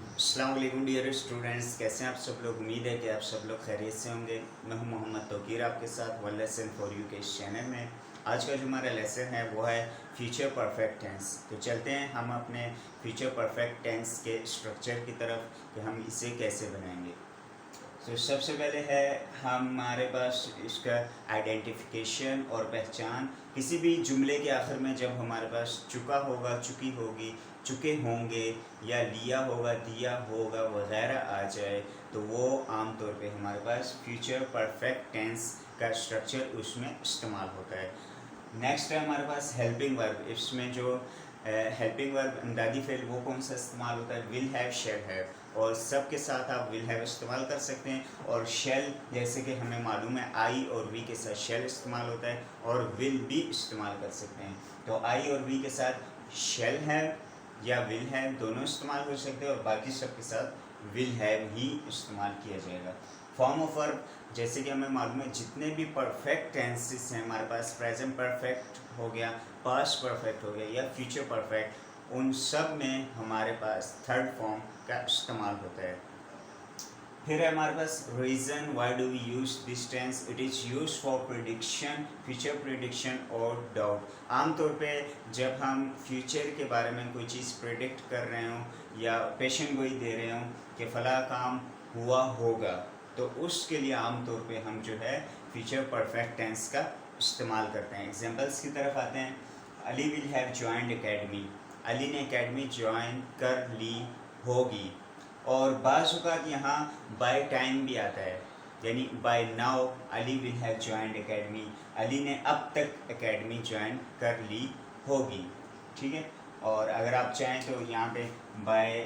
अस्सलाम वालेकुम dear students, कैसे हैं आप सब लोग। उम्मीद है कि आप सब लोग खैरियत से होंगे। मैं हूं मोहम्मद तौकीर आपके साथ वन लेसन फॉर यू के इस चैनल में। आज का जो हमारा लेसन है वो है फ्यूचर परफेक्ट टेंस। तो चलते हैं हम अपने फ्यूचर परफेक्ट टेंस के स्ट्रक्चर की तरफ कि हम इसे कैसे बनाएंगे। तो सबसे पहले है हमारे पास इसका आइडेंटिफिकेशन और पहचान। किसी भी जुमले के आखिर में जब हमारे पास चुका होगा, चुकी होगी, चुके होंगे या लिया होगा, दिया होगा वगैरह आ जाए तो वो आम तौर पे हमारे पास फ्यूचर परफेक्ट टेंस का स्ट्रक्चर उसमें इस्तेमाल होता है। नेक्स्ट है हमारे पास हेल्पिंग वर्ब। इसमें जो हेल्पिंग वर्ब इमदादी फेल वो कौन सा इस्तेमाल होता है, विल हैव, शेल हैव। और सब के साथ आप विल हैव इस्तेमाल कर सकते हैं। और शेल जैसे कि हमें मालूम है आई और वी के साथ शेल इस्तेमाल होता है और विल भी इस्तेमाल कर सकते हैं। तो आई और वी के साथ शेल हैव या विल हैव दोनों इस्तेमाल हो सकते हैं और बाकी सब के साथ विल हैव ही इस्तेमाल किया जाएगा। फॉर्म ऑफ वर्ब जैसे कि हमें मालूम है जितने भी परफेक्ट टेंसेस हैं हमारे पास, प्रेजेंट परफेक्ट हो गया, पास्ट परफेक्ट हो गया या फ्यूचर परफेक्ट, उन सब में हमारे पास थर्ड फॉर्म का इस्तेमाल होता है। फिर है हमारे पास reason why do we use this tense. It is use for prediction, future prediction और डाउट। आमतौर पे जब हम फ्यूचर के बारे में कोई चीज़ प्रिडिक्ट कर रहे हों या पेशन गोई दे रहे हों कि फ़ला काम हुआ होगा तो उसके लिए आमतौर पे हम जो है फ्यूचर परफेक्ट टेंस का इस्तेमाल करते हैं। एग्जांपल्स की तरफ आते हैं। Ali will have joined academy, Ali ने एकेडमी ज्वाइन कर ली होगी। और बाज़ औक़ात यहाँ बाय टाइम भी आता है, यानी by now Ali will have joined academy, Ali ने अब तक एकेडमी ज्वाइन कर ली होगी। ठीक है। और अगर आप चाहें तो यहाँ पे बाय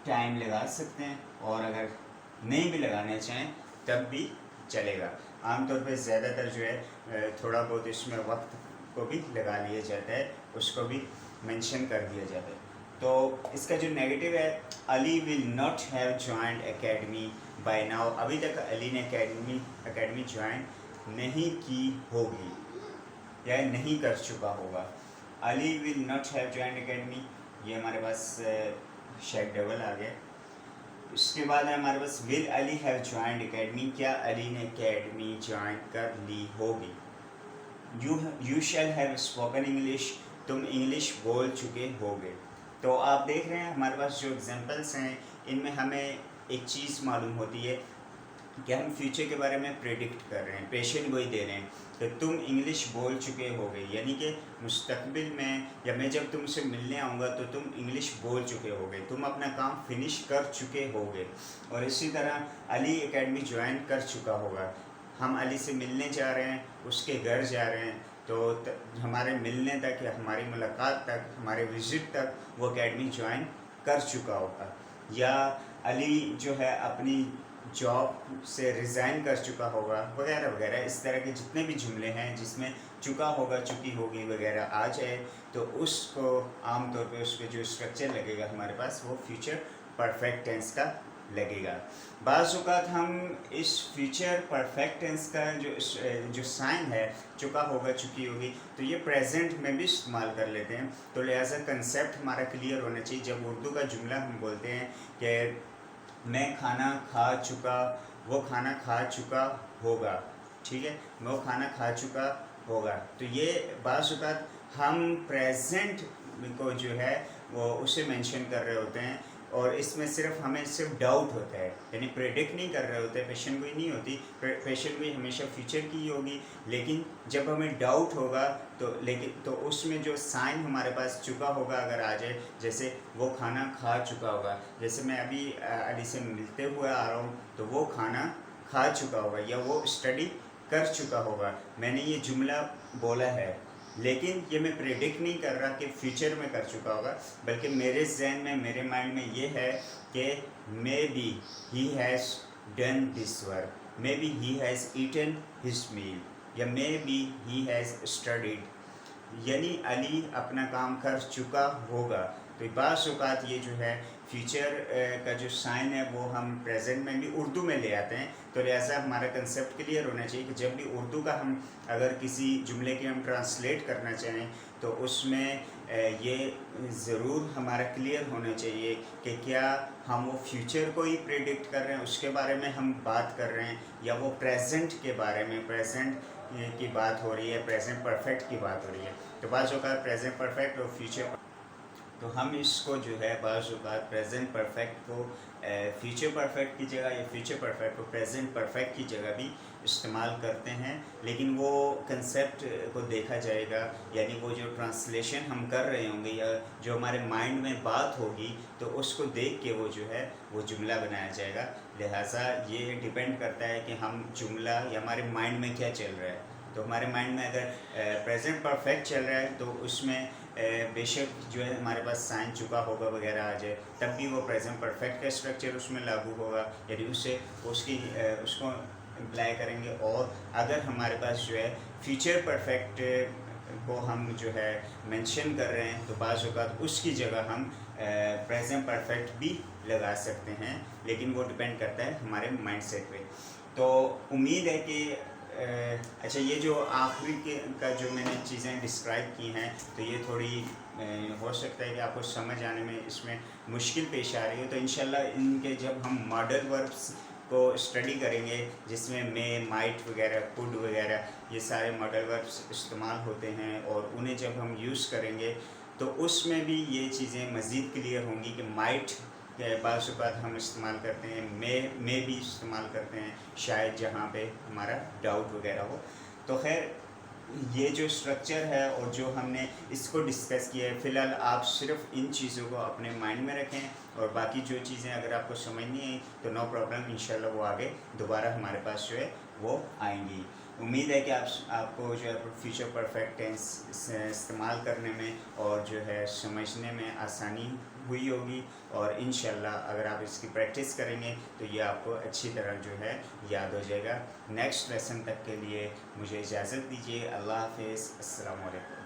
टाइम लगा सकते हैं और अगर नहीं भी लगाना चाहें तब भी चलेगा। आमतौर पे ज़्यादातर जो है थोड़ा बहुत इसमें वक्त को भी लगा लिया जाता है, उसको भी मेंशन कर दिया जाता है। तो इसका जो नेगेटिव है, Ali will not have joined academy by now, अभी तक अली ने एकेडमी ज्वाइन नहीं की होगी या नहीं कर चुका होगा। Ali will not have joined academy, ये हमारे पास शेड डबल आ गया। इसके बाद है हमारे पास will Ali have joined academy, क्या अली ने एकेडमी ज्वाइन कर ली होगी। You shall have spoken English, तुम इंग्लिश बोल चुके होगे। तो आप देख रहे हैं हमारे पास जो एग्जांपल्स हैं इनमें हमें एक चीज़ मालूम होती है कि हम फ्यूचर के बारे में प्रेडिक्ट कर रहे हैं, पेशन गोई दे रहे हैं कि तुम इंग्लिश बोल चुके होगे, यानी कि मुस्तकबिल में या मैं जब तुमसे मिलने आऊँगा तो तुम इंग्लिश बोल चुके होगे, तुम अपना काम फिनिश कर चुके होगे। और इसी तरह अली एकेडमी ज्वाइन कर चुका होगा, हम अली से मिलने जा रहे हैं, उसके घर जा रहे हैं, तो हमारे मिलने तक या हमारी मुलाकात तक, हमारे विज़िट तक वो एकेडमी ज्वाइन कर चुका होगा। या अली जो है अपनी जॉब से रिज़ाइन कर चुका होगा वगैरह वगैरह। इस तरह के जितने भी जुमले हैं जिसमें चुका होगा, चुकी होगी वगैरह आ जाए तो उसको आम तौर पे उस पर जो स्ट्रक्चर लगेगा हमारे पास वो फ्यूचर परफेक्ट टेंस का लगेगा। बाज़ औक़ात हम इस फ्यूचर परफेक्ट टेंस का जो साइन है, चुका होगा, चुकी होगी, तो ये प्रेजेंट में भी इस्तेमाल कर लेते हैं। तो लिहाजा कंसेप्ट हमारा क्लियर होना चाहिए। जब उर्दू का जुमला हम बोलते हैं कि मैं खाना खा चुका, वो खाना खा चुका होगा, ठीक है, वो खाना खा चुका होगा, तो ये बाज़ औक़ात हम प्रेजेंट को जो है वो उसे मेंशन कर रहे होते हैं और इसमें हमें सिर्फ डाउट होता है, यानी प्रेडिक्ट नहीं कर रहे होते, पेशन गोई नहीं होती। पेशन गोई हमेशा फ्यूचर की होगी, लेकिन जब हमें डाउट होगा तो उसमें जो साइन हमारे पास चुका होगा अगर आ जाए, जैसे वो खाना खा चुका होगा, जैसे मैं अभी अली से मिलते हुए आ रहा हूँ तो वो खाना खा चुका होगा या वो स्टडी कर चुका होगा। मैंने ये जुमला बोला है लेकिन ये मैं प्रेडिक्ट नहीं कर रहा कि फ्यूचर में कर चुका होगा, बल्कि मेरे जहन में, मेरे माइंड में ये है कि maybe he has done this work, maybe he has eaten his meal या maybe he has studied, यानी अली अपना काम कर चुका होगा। तो बाज़ औक़ात ये जो है फ्यूचर का जो साइन है वो हम प्रेजेंट में भी उर्दू में ले आते हैं। तो लिहाजा हमारा कंसेप्ट क्लियर होना चाहिए कि जब भी उर्दू का हम अगर किसी जुमले की हम ट्रांसलेट करना चाहें तो उसमें یہ ضرور ہمارا کلیئر ہونا چاہیے کہ کیا ہم وہ فیوچر کو ہی پریڈکٹ کر رہے ہیں، اس کے بارے میں ہم بات کر رہے ہیں، یا وہ پریزنٹ کے بارے میں، پریزنٹ کی بات ہو رہی ہے، پریزنٹ پرفیکٹ کی بات ہو رہی ہے. تو بعض اوقات پریزنٹ پرفیکٹ اور فیوچر، تو ہم اس کو جو ہے بعض اوقات پریزنٹ پرفیکٹ کو فیوچر پرفیکٹ کی جگہ، یا فیوچر پرفیکٹ کو پریزنٹ پرفیکٹ کی جگہ بھی استعمال کرتے ہیں. لیکن وہ کنسیپٹ کو دیکھا جائے گا، یعنی وہ جو ٹرانسلیشن ہم کر رہے ہوں گے یا جو ہمارے مائنڈ میں بات ہوگی، تو اس کو دیکھ کے وہ جو ہے وہ جملہ بنایا جائے گا. لہٰذا یہ ڈیپینڈ کرتا ہے کہ ہم جملہ یا ہمارے مائنڈ میں کیا چل رہا ہے. تو ہمارے مائنڈ میں اگر پریزنٹ پرفیکٹ چل رہا ہے تو اس میں بے شک جو ہے ہمارے پاس سائن چکا ہوگا وغیرہ آ جائے، تب بھی وہ پریزنٹ پرفیکٹ کا اسٹرکچر اس میں لاگو ہوگا، یعنی اس کو امپلائی کریں گے. اور اگر ہمارے پاس جو ہے فیوچر پرفیکٹ کو ہم جو ہے مینشن کر رہے ہیں، تو بعض اوقات اس کی جگہ ہم پریزنٹ پرفیکٹ بھی لگا سکتے ہیں. لیکن وہ ڈپینڈ کرتا ہے ہمارے مائنڈ سیٹ پہ. تو امید ہے کہ اچھا، یہ جو آخری کا جو میں نے چیزیں ڈسکرائب کی ہیں، تو یہ تھوڑی ہو سکتا ہے کہ آپ کو سمجھ آنے میں اس میں مشکل پیش آ رہی ہے. تو انشاءاللہ ان کے جب ہم ماڈل وربس کو اسٹڈی کریں گے، جس میں مائٹ وغیرہ، کوڈ وغیرہ، یہ سارے ماڈل وربس استعمال ہوتے ہیں، اور انہیں جب ہم یوز کریں گے تو اس میں بھی یہ چیزیں مزید کلیئر ہوں گی کہ مائٹ بعض اوقات ہم استعمال کرتے ہیں، میں بھی استعمال کرتے ہیں، شاید جہاں پہ ہمارا ڈاؤٹ وغیرہ ہو. تو خیر، یہ جو اسٹرکچر ہے اور جو ہم نے اس کو ڈسکس کیا ہے، فی الحال آپ صرف ان چیزوں کو اپنے مائنڈ میں رکھیں، اور باقی جو چیزیں اگر آپ کو سمجھ نہیں آئیں تو نو پرابلم، انشاءاللہ وہ آگے دوبارہ ہمارے پاس جو ہے وہ آئیں گی. امید ہے کہ آپ کو جو ہے فیوچر پرفیکٹ ٹینس استعمال کرنے میں اور جو ہے سمجھنے میں آسانی ہوئی ہوگی، اور انشاءاللہ اگر آپ اس کی پریکٹس کریں گے تو یہ آپ کو اچھی طرح جو ہے یاد ہو جائے گا. نیکسٹ لیسن تک کے لیے مجھے اجازت دیجیے. اللہ حافظ. السلام علیکم.